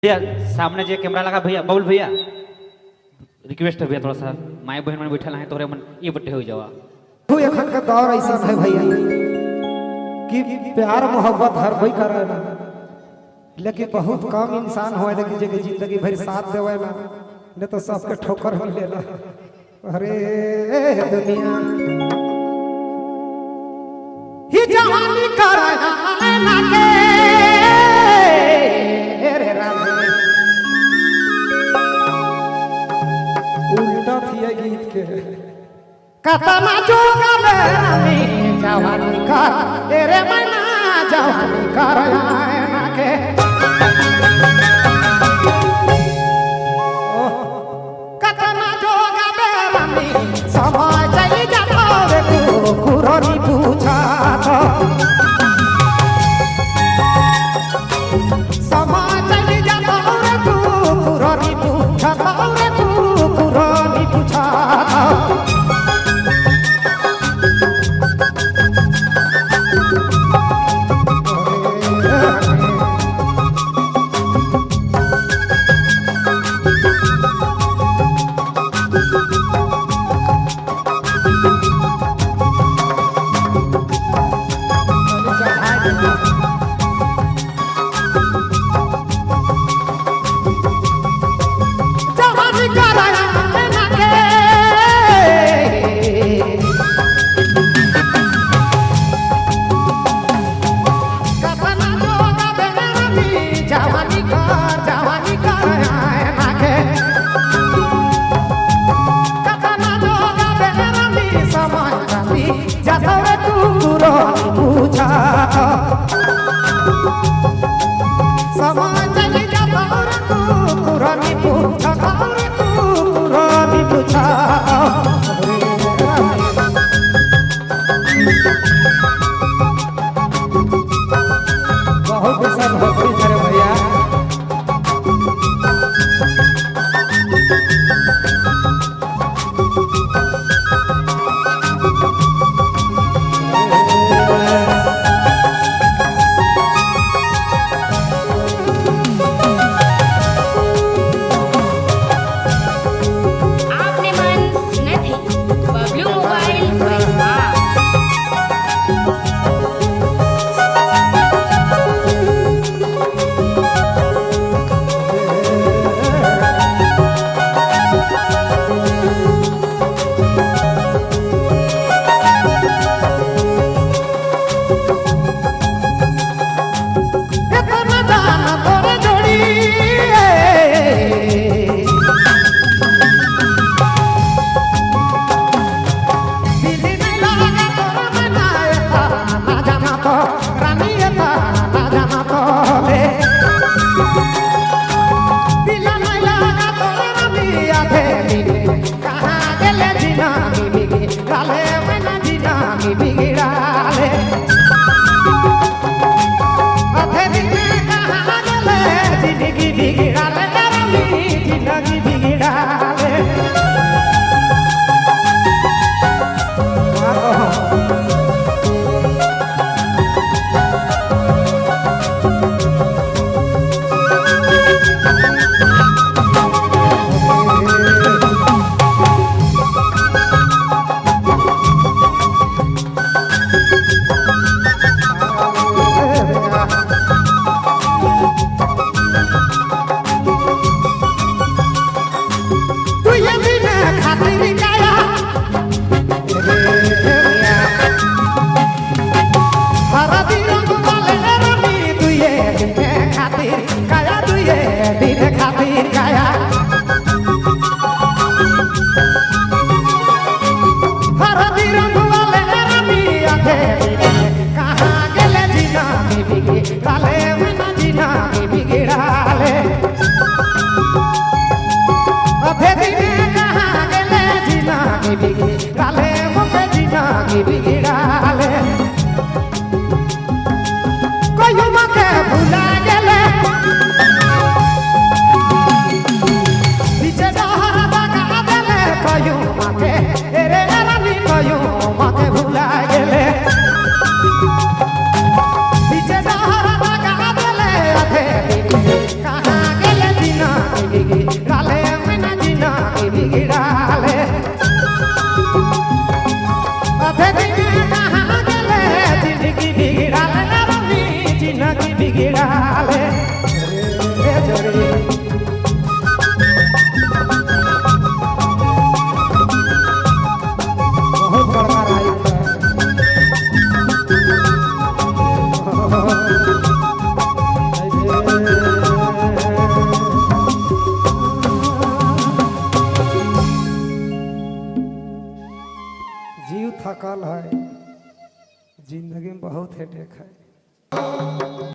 भैया सामने जो कैमरा लगा भैया बाबुल भैया रिक्वेस्ट है भैया थोड़ा सा माए बहन में बैठा है तोरे मन ये बट्टे हो जावा तो एखन का दौर ऐसा है भैया कि प्यार मोहब्बत हर कोई करे ना, लेकिन बहुत कम इंसान होए देखी जे जिंदगी भर साथ देवे ना, नहीं तो सबके ठोकर मिलेला। अरे दुनिया ही जवानी करे ना के रे राम उल्टा थिए गीत के कतना जोगा में जवानी कर तेरे मना जवानी कर ना के कतना जोगा में समय चली जाता रे तू कुरानी पूछा तो समय चली जाता रे तू कुरानी पूछा रे तू कुरानी पूछा खातिर काया दुए दिन कल है, जिंदगी में बहुत हेडेक है।